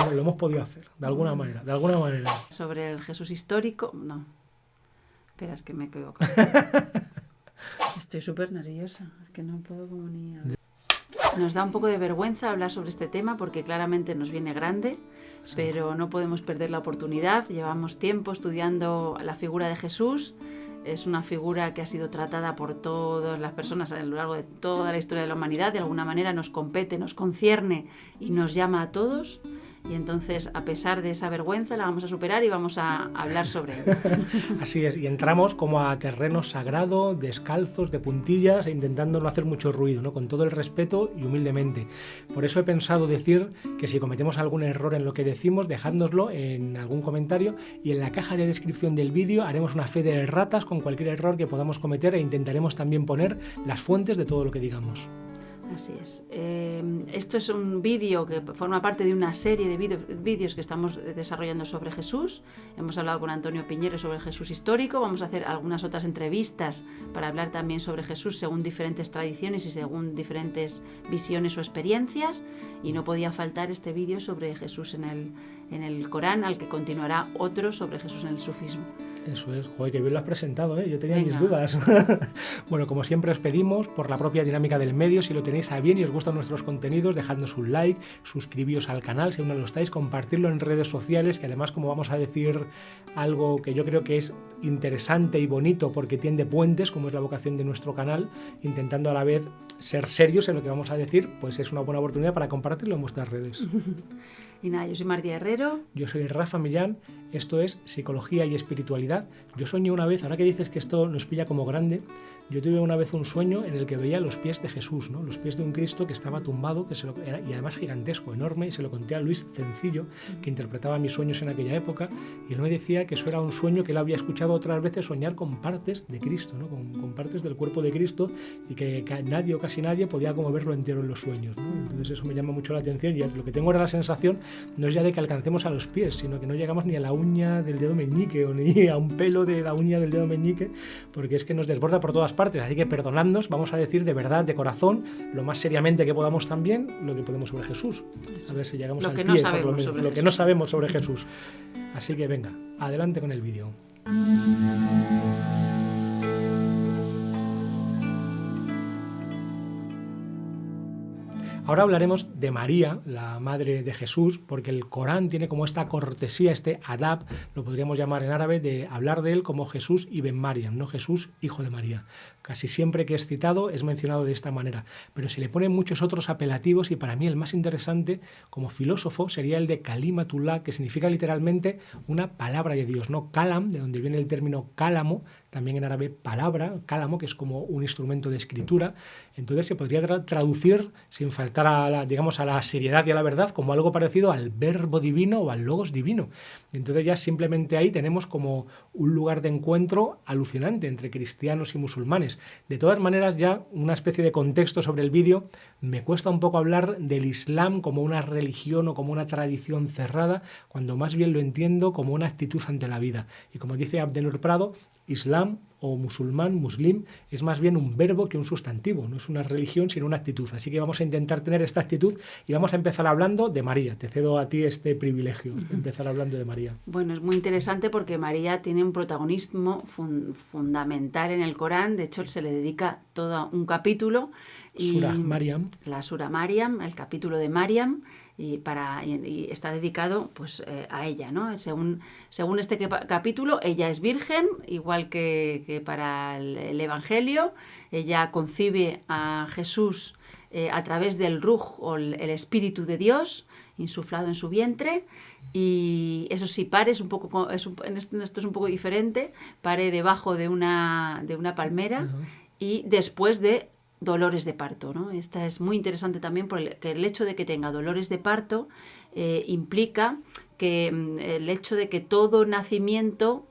bueno, lo hemos podido hacer, de alguna manera. Sobre el Jesús histórico, no. Espera, es que me equivoco. Estoy súper nerviosa, es que no puedo como ni... Nos da un poco de vergüenza hablar sobre este tema porque claramente nos viene grande, sí, pero no podemos perder la oportunidad. Llevamos tiempo estudiando la figura de Jesús. Es una figura que ha sido tratada por todas las personas a lo largo de toda la historia de la humanidad. De alguna manera nos compete, nos concierne y nos llama a todos. Y entonces, a pesar de esa vergüenza, la vamos a superar y vamos a hablar sobre ella. Así es, y entramos como a terreno sagrado, descalzos, de puntillas, e intentando no hacer mucho ruido, ¿no? Con todo el respeto y humildemente. Por eso he pensado decir que si cometemos algún error en lo que decimos, dejádnoslo en algún comentario, y en la caja de descripción del vídeo haremos una fe de erratas con cualquier error que podamos cometer e intentaremos también poner las fuentes de todo lo que digamos. Así es. Esto es un vídeo que forma parte de una serie de vídeos que estamos desarrollando sobre Jesús. Hemos hablado con Antonio Piñero sobre el Jesús histórico. Vamos a hacer algunas otras entrevistas para hablar también sobre Jesús según diferentes tradiciones y según diferentes visiones o experiencias. Y no podía faltar este vídeo sobre Jesús en el Corán, al que continuará otro sobre Jesús en el sufismo. Eso es, joder, que bien lo has presentado, ¿eh? Yo tenía mis dudas. Bueno, como siempre os pedimos, por la propia dinámica del medio, si lo tenéis a bien y os gustan nuestros contenidos, dejadnos un like, suscribíos al canal, si aún no lo estáis, compartirlo en redes sociales, que además, como vamos a decir algo que yo creo que es interesante y bonito porque tiende puentes, como es la vocación de nuestro canal, intentando a la vez ser serios en lo que vamos a decir, pues es una buena oportunidad para compartirlo en vuestras redes. Y nada, yo soy María Herrero. Yo soy Rafa Millán, esto es Psicología y Espiritualidad. Yo soñé una vez, ahora que dices que esto nos pilla como grande, yo tuve una vez un sueño en el que veía los pies de Jesús, ¿no? Los pies de un Cristo que estaba tumbado, y además gigantesco, enorme, y se lo conté a Luis Cencillo, que interpretaba mis sueños en aquella época, y él me decía que eso era un sueño que él había escuchado otras veces soñar con partes de Cristo, ¿no? Con partes del cuerpo de Cristo, y que nadie o casi nadie podía como verlo entero en los sueños, ¿no? Entonces eso me llama mucho la atención, y lo que tengo ahora la sensación no es ya de que alcancemos a los pies, sino que no llegamos ni a la uña del dedo meñique o ni a un pelo de la uña del dedo meñique, porque es que nos desborda por todas partes. Así que perdonadnos, vamos a decir de verdad, de corazón, lo más seriamente que podamos también, lo que podemos sobre Jesús. A ver si llegamos al pie, lo que no sabemos sobre Jesús. Así que venga, adelante con el vídeo. Ahora hablaremos de María, la madre de Jesús, porque el Corán tiene como esta cortesía, este adab, lo podríamos llamar en árabe, de hablar de él como Jesús ibn Maryam, no Jesús, hijo de María. Casi siempre que es citado es mencionado de esta manera, pero se le ponen muchos otros apelativos y para mí el más interesante como filósofo sería el de Kalimatullah, que significa literalmente una palabra de Dios, no Kalam, de donde viene el término cálamo, también en árabe palabra, cálamo, que es como un instrumento de escritura. Entonces se podría traducir sin faltar a la seriedad y a la verdad como algo parecido al verbo divino o al logos divino. Entonces ya simplemente ahí tenemos como un lugar de encuentro alucinante entre cristianos y musulmanes. De todas maneras, ya una especie de contexto sobre el vídeo, me cuesta un poco hablar del Islam como una religión o como una tradición cerrada, cuando más bien lo entiendo como una actitud ante la vida. Y como dice Abdenur Prado, Islam o musulmán, muslim, es más bien un verbo que un sustantivo, no es una religión sino una actitud. Así que vamos a intentar tener esta actitud y vamos a empezar hablando de María. Te cedo a ti este privilegio, empezar hablando de María. Bueno, es muy interesante porque María tiene un protagonismo fundamental en el Corán, de hecho se le dedica todo un capítulo. Surah Maryam. La Surah Maryam, el capítulo de Maryam, y está dedicado pues a ella, ¿no? Según este capítulo, ella es virgen, igual que para el Evangelio. Ella concibe a Jesús a través del Ruj, o el Espíritu de Dios, insuflado en su vientre. Y eso sí, pare es un poco, esto es un poco diferente, pare debajo de una palmera. Uh-huh. Y después de dolores de parto, ¿no? Esta es muy interesante también porque el hecho de que tenga dolores de parto implica que el hecho de que todo nacimiento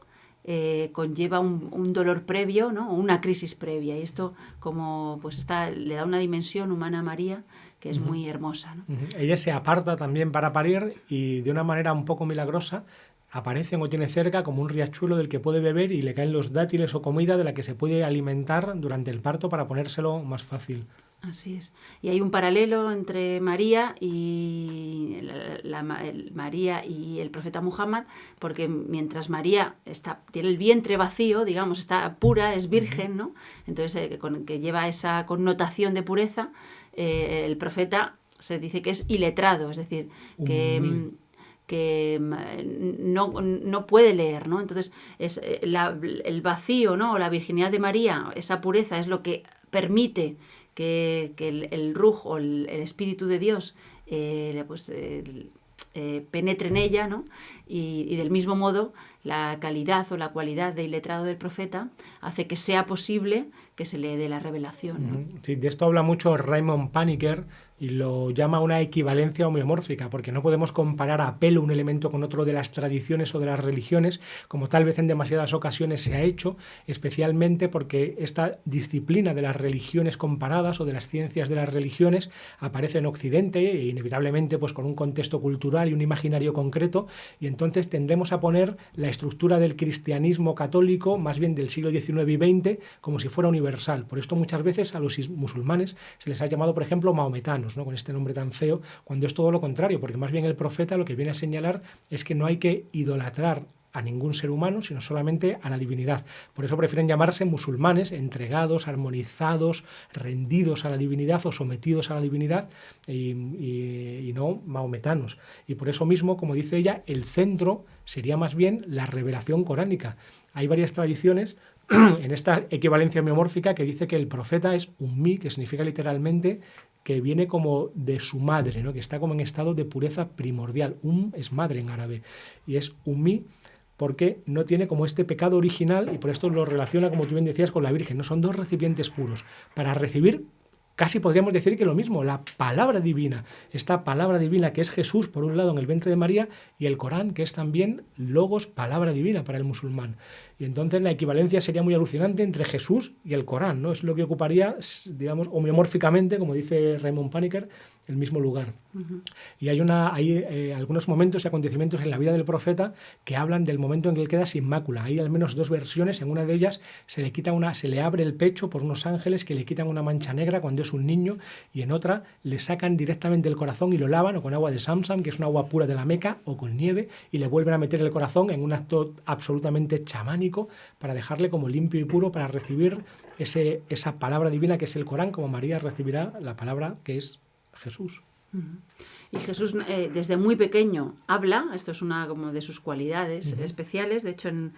conlleva un dolor previo, ¿no? O una crisis previa, y esto como pues le da una dimensión humana a María que es muy hermosa, ¿no? Ella se aparta también para parir y de una manera un poco milagrosa aparece o tiene cerca como un riachuelo del que puede beber y le caen los dátiles o comida de la que se puede alimentar durante el parto para ponérselo más fácil. Así es. Y hay un paralelo entre María y María y el profeta Muhammad, porque mientras María tiene el vientre vacío, digamos, está pura, es virgen, ¿no? Entonces, que lleva esa connotación de pureza, el profeta se dice que es iletrado, es decir, que no puede leer, ¿no? Entonces, es el vacío, ¿no? O la virginidad de María, esa pureza es lo que permite que el ruj o el Espíritu de Dios penetre en ella, ¿no? Y del mismo modo la calidad o la cualidad del letrado del profeta hace que sea posible que se le dé la revelación, ¿no? Sí, de esto habla mucho Raymond Paniker y lo llama una equivalencia homeomórfica, porque no podemos comparar a pelo un elemento con otro de las tradiciones o de las religiones, como tal vez en demasiadas ocasiones se ha hecho, especialmente porque esta disciplina de las religiones comparadas o de las ciencias de las religiones aparece en Occidente e inevitablemente pues con un contexto cultural y un imaginario concreto, y entonces tendemos a poner la estructura del cristianismo católico más bien del siglo XIX y XX como si fuera universal. Por esto muchas veces a los musulmanes se les ha llamado, por ejemplo, maometanos, ¿no? Con este nombre tan feo, cuando es todo lo contrario, porque más bien el profeta lo que viene a señalar es que no hay que idolatrar a ningún ser humano, sino solamente a la divinidad. Por eso prefieren llamarse musulmanes, entregados, armonizados, rendidos a la divinidad o sometidos a la divinidad y no maometanos. Y por eso mismo, como dice ella, el centro sería más bien la revelación coránica. Hay varias tradiciones en esta equivalencia homeomórfica que dice que el profeta es ummi, que significa literalmente que viene como de su madre, ¿no? Que está como en estado de pureza primordial. Es madre en árabe y es ummi porque no tiene como este pecado original y por esto lo relaciona, como tú bien decías, con la Virgen, ¿no? Son dos recipientes puros para recibir. Casi podríamos decir que lo mismo, la palabra divina, esta palabra divina que es Jesús, por un lado, en el vientre de María, y el Corán, que es también logos, palabra divina para el musulmán. Y entonces la equivalencia sería muy alucinante entre Jesús y el Corán, ¿no? Es lo que ocuparía, digamos, homeomórficamente, como dice Raymond Paniker, el mismo lugar. Uh-huh. Y hay algunos momentos y acontecimientos en la vida del profeta que hablan del momento en que él queda sin mácula. Hay al menos dos versiones, en una de ellas se le abre el pecho por unos ángeles que le quitan una mancha negra cuando es un niño, y en otra le sacan directamente el corazón y lo lavan o con agua de Zamzam, que es un agua pura de la Meca, o con nieve, y le vuelven a meter el corazón en un acto absolutamente chamánico para dejarle como limpio y puro para recibir esa palabra divina que es el Corán, como María recibirá la palabra que es Jesús. Y Jesús desde muy pequeño habla, esto es una como de sus cualidades especiales, de hecho en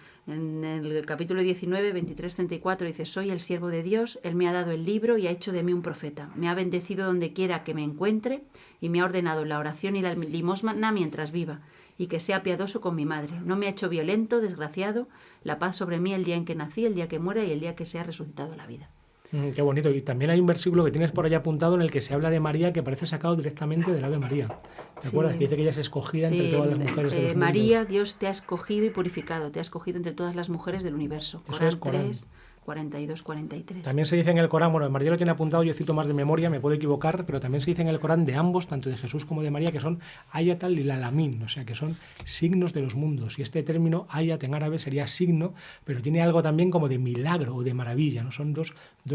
el capítulo 19, 23-34 dice: soy el siervo de Dios, Él me ha dado el libro y ha hecho de mí un profeta, me ha bendecido donde quiera que me encuentre y me ha ordenado la oración y la limosna mientras viva, y que sea piadoso con mi madre, no me ha hecho violento, desgraciado, la paz sobre mí el día en que nací, el día que muera y el día que sea resucitado a la vida. Qué bonito. Y también hay un versículo que tienes por allá apuntado en el que se habla de María que parece sacado directamente del Ave María. ¿Te acuerdas? Que dice que ella es escogida entre todas las mujeres de los mundos. María, Dios te ha escogido y purificado, te ha escogido entre todas las mujeres del universo. Corán 3, 42-43. También se dice en el Corán, bueno, María lo tiene apuntado, yo cito más de memoria, me puedo equivocar, pero también se dice en el Corán de ambos, tanto de Jesús como de María, que son ayat al-alamin, o sea, que son signos de los mundos. Y este término ayat en árabe sería signo, pero tiene algo también como de milagro o de maravilla, ¿no? Son dos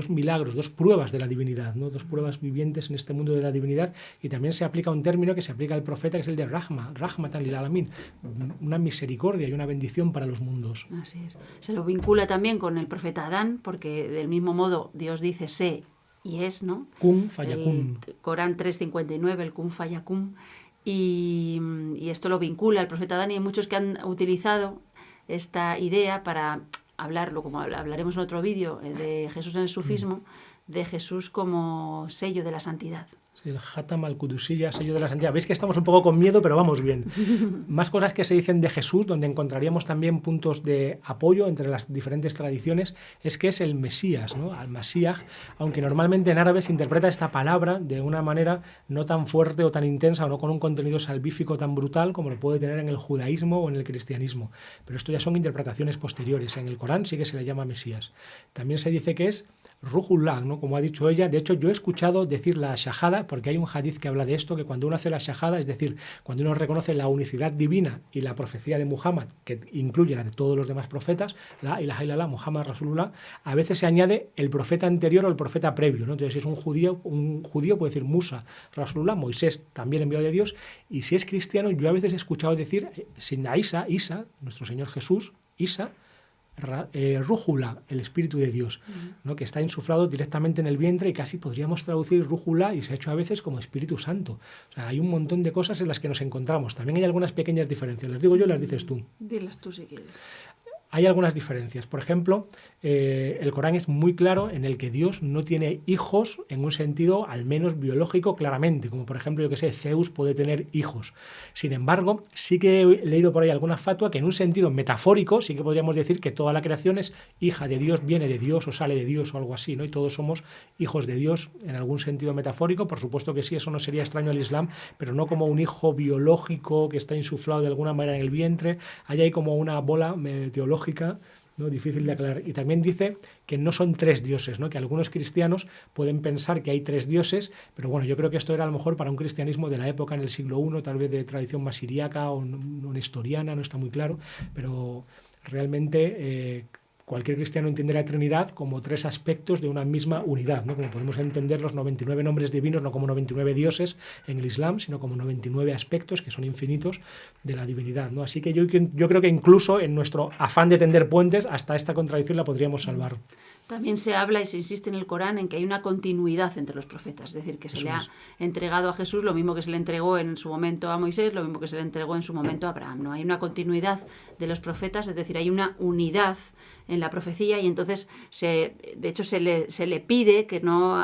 milagros, dos pruebas de la divinidad, ¿no? Dos pruebas vivientes en este mundo de la divinidad. Y también se aplica un término que se aplica al profeta, que es el de rahmatan lil alamin, una misericordia y una bendición para los mundos. Así es. Se lo vincula también con el profeta Adán, porque del mismo modo Dios dice sé y es, ¿no? Kun fayakun. Corán 3:59, el kun fayakun, y esto lo vincula al profeta Adán, y hay muchos que han utilizado esta idea para hablarlo, como hablaremos en otro vídeo, de Jesús en el sufismo, de Jesús como sello de la santidad. Sí, el Hatam al-Qudusiyya, sello de la santidad. Veis que estamos un poco con miedo, pero vamos bien. Más cosas que se dicen de Jesús, donde encontraríamos también puntos de apoyo entre las diferentes tradiciones, es que es el Mesías, ¿no? Al-Masíah, aunque normalmente en árabe se interpreta esta palabra de una manera no tan fuerte o tan intensa, o no con un contenido salvífico tan brutal como lo puede tener en el judaísmo o en el cristianismo. Pero esto ya son interpretaciones posteriores. En el Corán sí que se le llama Mesías. También se dice que es Ruhullah, ¿no? Como ha dicho ella. De hecho, yo he escuchado decir la shahada, porque hay un hadith que habla de esto, que cuando uno hace la shahada, es decir, cuando uno reconoce la unicidad divina y la profecía de Muhammad, que incluye la de todos los demás profetas, la ilaha illallah, Muhammad Rasulullah, a veces se añade el profeta anterior o el profeta previo, ¿no? Entonces, si es un judío puede decir Musa Rasulullah, Moisés, también enviado de Dios, y si es cristiano, yo a veces he escuchado decir, sin Isa, nuestro Señor Jesús, Isa, rújula, el Espíritu de Dios, ¿no? Que está insuflado directamente en el vientre, y casi podríamos traducir rújula, y se ha hecho a veces como Espíritu Santo. O sea, hay un montón de cosas en las que nos encontramos. También hay algunas pequeñas diferencias. ¿Las digo yo o las dices tú? Dilas tú si quieres. Hay algunas diferencias. Por ejemplo, el Corán es muy claro en el que Dios no tiene hijos en un sentido al menos biológico claramente, como por ejemplo, yo que sé, Zeus puede tener hijos. Sin embargo, sí que he leído por ahí alguna fatua que en un sentido metafórico sí que podríamos decir que toda la creación es hija de Dios, viene de Dios o sale de Dios o algo así, ¿no? Y todos somos hijos de Dios en algún sentido metafórico. Por supuesto que sí, eso no sería extraño al Islam, pero no como un hijo biológico que está insuflado de alguna manera en el vientre. Allá hay como una bola teológica, ¿no? Difícil de aclarar. Y también dice que no son tres dioses, ¿no? Que algunos cristianos pueden pensar que hay tres dioses, pero bueno, yo creo que esto era a lo mejor para un cristianismo de la época, en el siglo I, tal vez de tradición más siriaca o nestoriana, no está muy claro, pero realmente cualquier cristiano entiende la Trinidad como tres aspectos de una misma unidad, ¿no? Como podemos entender los 99 nombres divinos, no como 99 dioses en el Islam, sino como 99 aspectos que son infinitos de la divinidad, ¿no? Así que yo creo que incluso en nuestro afán de tender puentes, hasta esta contradicción la podríamos salvar. También se habla y se insiste en el Corán en que hay una continuidad entre los profetas, es decir, que se le ha entregado a Jesús lo mismo que se le entregó en su momento a Moisés, lo mismo que se le entregó en su momento a Abraham, ¿no? Hay una continuidad de los profetas, es decir, hay una unidad en la profecía, y entonces, de hecho, se le pide que no,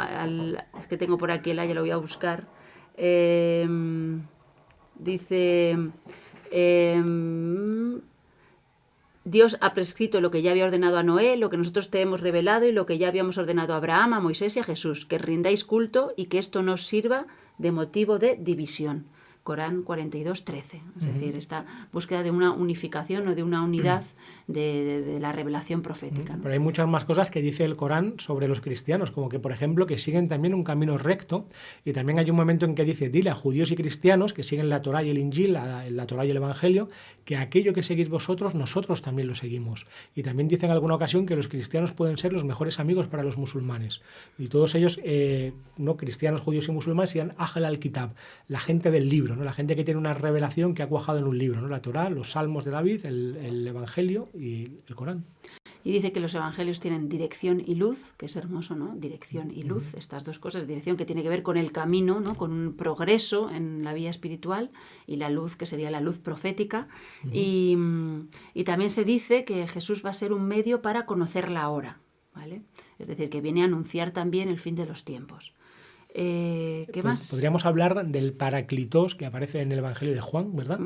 es que tengo por aquí el ya lo voy a buscar, dice... Dios ha prescrito lo que ya había ordenado a Noé, lo que nosotros te hemos revelado y lo que ya habíamos ordenado a Abraham, a Moisés y a Jesús, que rindáis culto y que esto no os sirva de motivo de división. Corán 42:13. Es decir, esta búsqueda de una unificación o de una unidad de la revelación profética, ¿no? Pero hay muchas más cosas que dice el Corán sobre los cristianos, como que, por ejemplo, que siguen también un camino recto, y también hay un momento en que dice, dile a judíos y cristianos que siguen la Torá y el Injil, la Torá y el Evangelio, que aquello que seguís vosotros, nosotros también lo seguimos. Y también dice en alguna ocasión que los cristianos pueden ser los mejores amigos para los musulmanes. Y todos ellos, no cristianos, judíos y musulmanes, serían Ahl al-Kitab, la gente del libro, ¿no? La gente que tiene una revelación que ha cuajado en un libro, ¿no? La Torá, los Salmos de David, el Evangelio y el Corán. Y dice que los evangelios tienen dirección y luz, que es hermoso, ¿no? Dirección y luz, estas dos cosas. Dirección que tiene que ver con el camino, ¿no? Con un progreso en la vía espiritual, y la luz, que sería la luz profética. Y también se dice que Jesús va a ser un medio para conocer la hora, ¿vale? Es decir, que viene a anunciar también el fin de los tiempos. ¿Qué más? Podríamos hablar del Paraclitos, que aparece en el Evangelio de Juan, ¿verdad?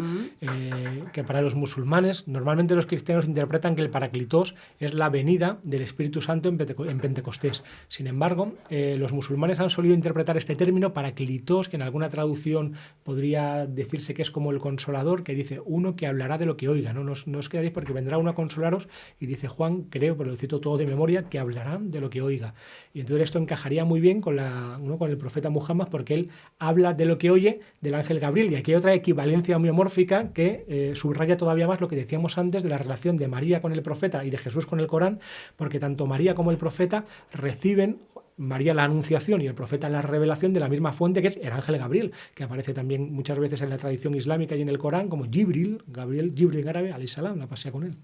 Que para los musulmanes, normalmente los cristianos interpretan que el Paraclitos es la venida del Espíritu Santo en Pentecostés. Sin embargo, los musulmanes han solido interpretar este término Paraclitos, que en alguna traducción podría decirse que es como el Consolador, que dice uno que hablará de lo que oiga, ¿no? No os quedaréis porque vendrá uno a consolaros, y dice Juan, creo, pero lo cito todo de memoria, que hablará de lo que oiga. Y entonces esto encajaría muy bien con el profeta Muhammad, porque él habla de lo que oye del ángel Gabriel. Y aquí hay otra equivalencia homeomórfica que subraya todavía más lo que decíamos antes de la relación de María con el profeta y de Jesús con el Corán, porque tanto María como el profeta reciben, María la anunciación y el profeta la revelación, de la misma fuente, que es el ángel Gabriel, que aparece también muchas veces en la tradición islámica y en el Corán como Jibril, Jibril en árabe, alayhi salam, la pasea con él.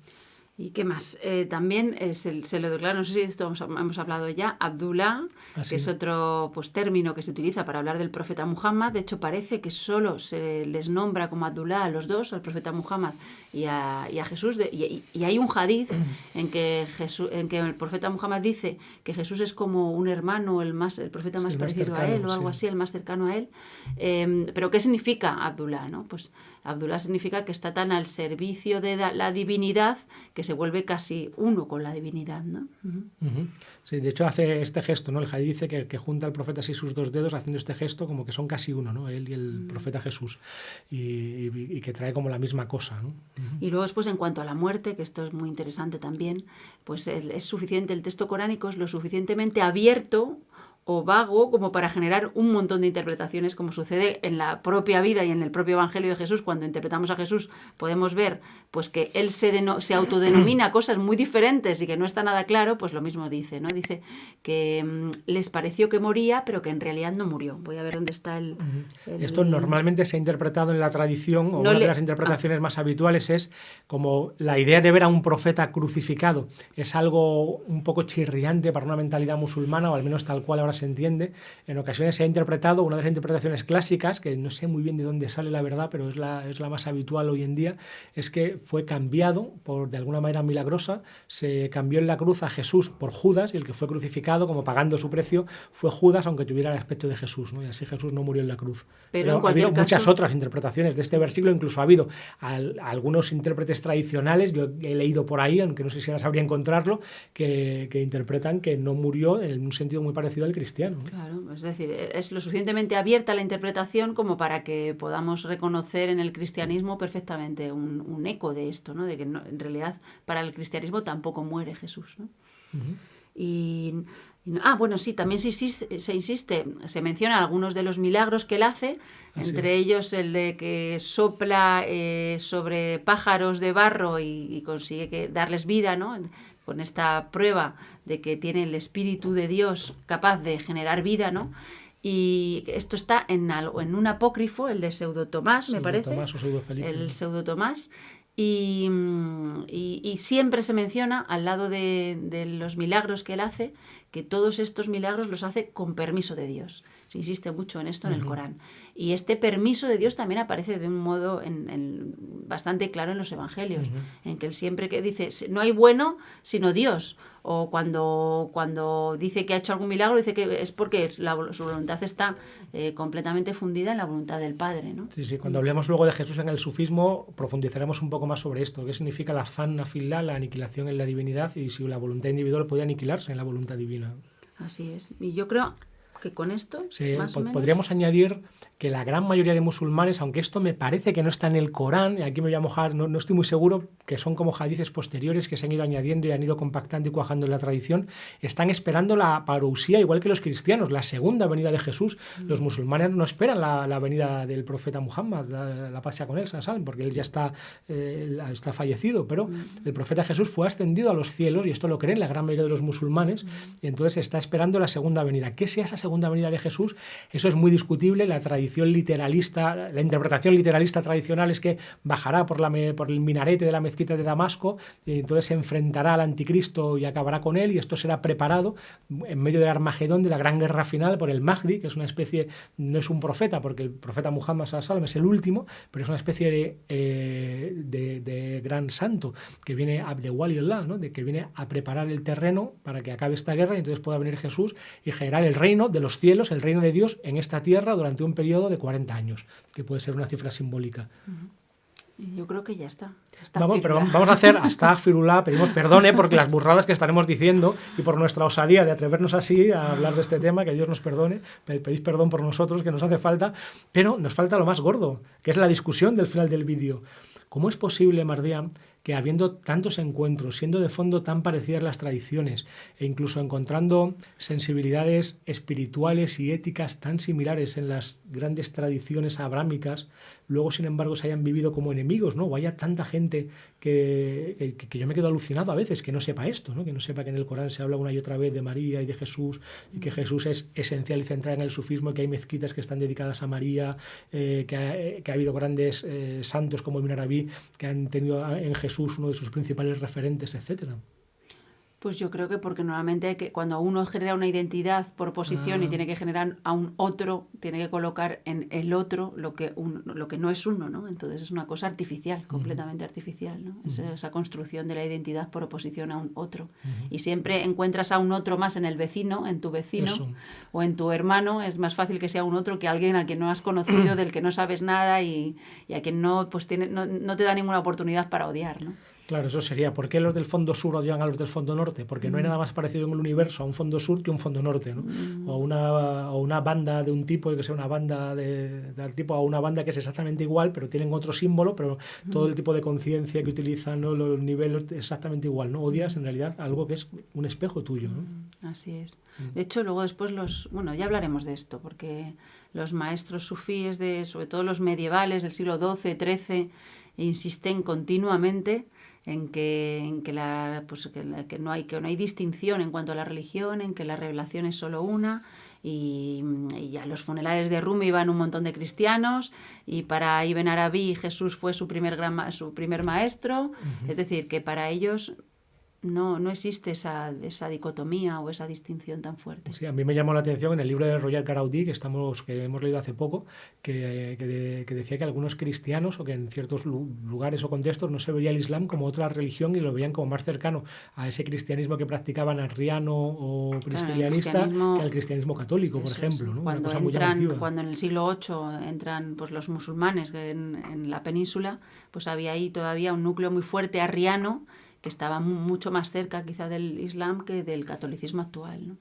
¿Y qué más? También se lo declara, no sé si esto hemos hablado ya, Abdullah, que es otro término que se utiliza para hablar del profeta Muhammad. De hecho, parece que solo se les nombra como Abdullah a los dos, al profeta Muhammad y a Jesús. Y hay un hadith en que el profeta Muhammad dice que Jesús es como un hermano, el profeta más parecido a él, o algo así, el más cercano a él. Pero ¿qué significa Abdullah, no? Pues Abdullah significa que está tan al servicio de la divinidad que se vuelve casi uno con la divinidad, ¿no? Sí, de hecho hace este gesto, ¿no? El hadith dice que junta al profeta así sus dos dedos haciendo este gesto como que son casi uno, ¿no? Él y el profeta Jesús, y que trae como la misma cosa, ¿no? Y luego después, en cuanto a la muerte, que esto es muy interesante también, pues es suficiente, el texto coránico es lo suficientemente abierto o vago como para generar un montón de interpretaciones, como sucede en la propia vida y en el propio Evangelio de Jesús. Cuando interpretamos a Jesús podemos ver pues que él se autodenomina cosas muy diferentes y que no está nada claro. Pues lo mismo dice, ¿no? Dice que les pareció que moría, pero que en realidad no murió. Voy a ver dónde está el... Esto normalmente se ha interpretado en la tradición, o una de las interpretaciones más habituales es como la idea de ver a un profeta crucificado. Es algo un poco chirriante para una mentalidad musulmana, o al menos tal cual ahora se entiende. En ocasiones se ha interpretado, una de las interpretaciones clásicas, que no sé muy bien de dónde sale la verdad, pero es la más habitual hoy en día, es que fue cambiado de alguna manera milagrosa, se cambió en la cruz a Jesús por Judas, y el que fue crucificado, como pagando su precio, fue Judas, aunque tuviera el aspecto de Jesús, ¿no? Y así Jesús no murió en la cruz. Pero ha habido muchas otras interpretaciones de este versículo, incluso ha habido algunos intérpretes tradicionales, yo he leído por ahí, aunque no sé si ahora sabría encontrarlo, que interpretan que no murió en un sentido muy parecido al cristiano, ¿no? Claro, es decir, es lo suficientemente abierta la interpretación como para que podamos reconocer en el cristianismo perfectamente un eco de esto, ¿no? De que no, en realidad para el cristianismo tampoco muere Jesús, ¿no? Bueno, sí, también se insiste, se menciona algunos de los milagros que él hace, entre ellos el de que sopla sobre pájaros de barro y consigue darles vida, ¿no? Con esta prueba de que tiene el Espíritu de Dios capaz de generar vida, ¿no? Y esto está en un apócrifo, el de Pseudo Tomás, me parece. Tomás o Pseudo Felipe. El Pseudo Tomás. Y siempre se menciona, al lado de los milagros que él hace, que todos estos milagros los hace con permiso de Dios. Se insiste mucho en esto en el Corán. Y este permiso de Dios también aparece de un modo bastante claro en los evangelios, en que él siempre que dice, no hay bueno sino Dios. O cuando dice que ha hecho algún milagro, dice que es porque su voluntad está completamente fundida en la voluntad del Padre, ¿no? Sí, cuando hablemos luego de Jesús en el sufismo, profundizaremos un poco más sobre esto. ¿Qué significa la fanna fillah, la aniquilación en la divinidad? Y si la voluntad individual puede aniquilarse en la voluntad divina. Así es. Y yo creo que con esto, más o menos... Podríamos añadir que la gran mayoría de musulmanes, aunque esto me parece que no está en el Corán, y aquí me voy a mojar, no estoy muy seguro, que son como hadices posteriores que se han ido añadiendo y han ido compactando y cuajando en la tradición, están esperando la parousia igual que los cristianos, la segunda venida de Jesús. Los musulmanes no esperan la venida del profeta Muhammad, la paz sea con él, porque él ya está fallecido, pero el profeta Jesús fue ascendido a los cielos, y esto lo creen la gran mayoría de los musulmanes, y entonces está esperando la segunda venida. ¿Qué sea esa segunda venida de Jesús? Eso es muy discutible. La tradición literalista, la interpretación literalista tradicional es que bajará por el minarete de la mezquita de Damasco, y entonces se enfrentará al anticristo y acabará con él, y esto será preparado en medio del Armagedón, de la gran guerra final, por el Mahdi, que es una especie, no es un profeta, porque el profeta Muhammad sallallahu alaihi wasallam es el último, pero es una especie de gran santo que viene de Waliullah, ¿no? De que viene a preparar el terreno para que acabe esta guerra, y entonces pueda venir Jesús y generar el reino de los cielos, el reino de Dios en esta tierra durante un periodo de 40 años, que puede ser una cifra simbólica. Yo creo que ya está. Pero vamos a hacer astaghfirullah, pedimos perdón porque las burradas que estaremos diciendo, y por nuestra osadía de atrevernos así a hablar de este tema, que Dios nos perdone, pedís perdón por nosotros, que nos hace falta, pero nos falta lo más gordo, que es la discusión del final del vídeo. ¿Cómo es posible, Mardía, que habiendo tantos encuentros, siendo de fondo tan parecidas las tradiciones, e incluso encontrando sensibilidades espirituales y éticas tan similares en las grandes tradiciones abrámicas, luego sin embargo se hayan vivido como enemigos, ¿no? O haya tanta gente que yo me quedo alucinado a veces que no sepa esto, ¿no? Que no sepa que en el Corán se habla una y otra vez de María y de Jesús, y que Jesús es esencial y central en el sufismo, y que hay mezquitas que están dedicadas a María, que ha habido grandes santos como Ibn Arabi que han tenido en Jesús uno de sus principales referentes, etcétera. Pues yo creo que porque normalmente cuando uno genera una identidad por oposición y tiene que generar a un otro, tiene que colocar en el otro lo que no es uno, ¿no? Entonces es una cosa artificial, completamente artificial, ¿no? Esa construcción de la identidad por oposición a un otro. Y siempre encuentras a un otro más en el vecino, en tu vecino, eso, o en tu hermano. Es más fácil que sea un otro que alguien a quien no has conocido, del que no sabes nada y a quien no te da ninguna oportunidad para odiar, ¿no? Claro, eso sería. ¿Por qué los del fondo sur odian a los del fondo norte? Porque no hay nada más parecido en el universo a un fondo sur que un fondo norte, ¿no? O una banda de un tipo, que sea una banda de tal tipo, o una banda que es exactamente igual, pero tienen otro símbolo, pero todo el tipo de conciencia que utilizan, ¿no? Los niveles exactamente igual, ¿no? Odias en realidad algo que es un espejo tuyo, ¿no? Así es. De hecho, luego después bueno, ya hablaremos de esto, porque los maestros sufíes, sobre todo los medievales del siglo XII, XIII, insisten continuamente en que no hay distinción en cuanto a la religión, en que la revelación es solo una, y a los funerales de Rumi iban un montón de cristianos, y para Ibn Arabi Jesús fue su primer maestro. Es decir, que para ellos no existe esa dicotomía o esa distinción tan fuerte. Sí, a mí me llamó la atención en el libro de Roger Karaoudi, que hemos leído hace poco, que decía que algunos cristianos, o que en ciertos lugares o contextos, no se veía el Islam como otra religión y lo veían como más cercano a ese cristianismo que practicaban arriano o cristianista, que al cristianismo católico, por ejemplo, ¿no? Cuando en el siglo VIII entran pues, los musulmanes en la península, pues había ahí todavía un núcleo muy fuerte arriano, que estaba mucho más cerca quizá del Islam que del catolicismo actual, ¿no?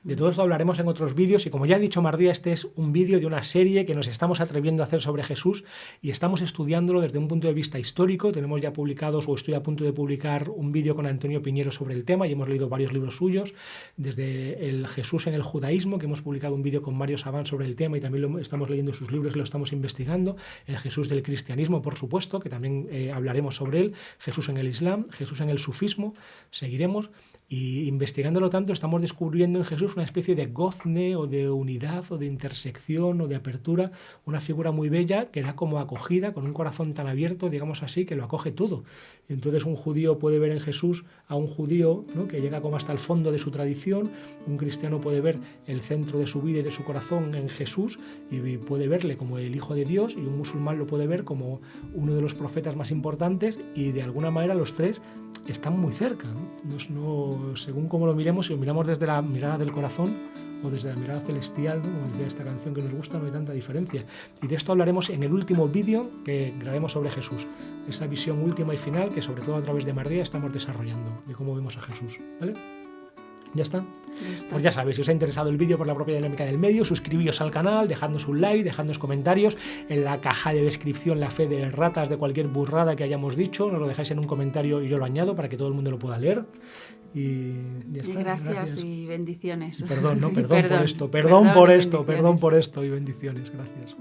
De todo esto hablaremos en otros vídeos, y como ya ha dicho Mardía, este es un vídeo de una serie que nos estamos atreviendo a hacer sobre Jesús y estamos estudiándolo desde un punto de vista histórico. Tenemos ya publicados, o estoy a punto de publicar, un vídeo con Antonio Piñero sobre el tema, y hemos leído varios libros suyos, desde el Jesús en el judaísmo, que hemos publicado un vídeo con Mario Sabán sobre el tema, y también estamos leyendo sus libros y lo estamos investigando. El Jesús del cristianismo, por supuesto, que también hablaremos sobre él. Jesús en el Islam, Jesús en el sufismo, seguiremos, y investigándolo tanto estamos descubriendo en Jesús una especie de gozne, o de unidad, o de intersección, o de apertura, una figura muy bella que da como acogida, con un corazón tan abierto, digamos así, que lo acoge todo. Y entonces un judío puede ver en Jesús a un judío, ¿no?, que llega como hasta el fondo de su tradición, un cristiano puede ver el centro de su vida y de su corazón en Jesús y puede verle como el Hijo de Dios, y un musulmán lo puede ver como uno de los profetas más importantes, y de alguna manera los tres están muy cerca, ¿no? Según como lo miremos, si lo miramos desde la mirada del corazón o desde la mirada celestial, ¿no?, como decía esta canción que nos gusta, no hay tanta diferencia. Y de esto hablaremos en el último vídeo que grabemos sobre Jesús, esa visión última y final que sobre todo a través de Mardía estamos desarrollando, de cómo vemos a Jesús, ¿vale? ¿Ya está? Pues ya sabéis, si os ha interesado el vídeo por la propia dinámica del medio, suscribíos al canal, dejadnos un like, dejadnos comentarios, en la caja de descripción la fe de ratas de cualquier burrada que hayamos dicho, nos lo dejáis en un comentario y yo lo añado para que todo el mundo lo pueda leer. Y ya está. Gracias y bendiciones. Y perdón por esto y bendiciones, gracias.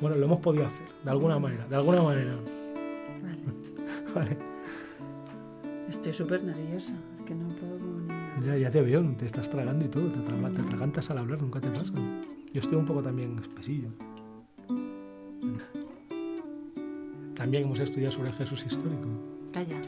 Bueno, lo hemos podido hacer, de alguna manera. Vale. Estoy súper nerviosa, es que no puedo ni... Ya te veo, te estás tragando y todo, te atragantas al hablar, nunca te pasa. Yo estoy un poco también espesillo. También hemos estudiado sobre el Jesús histórico. Calla.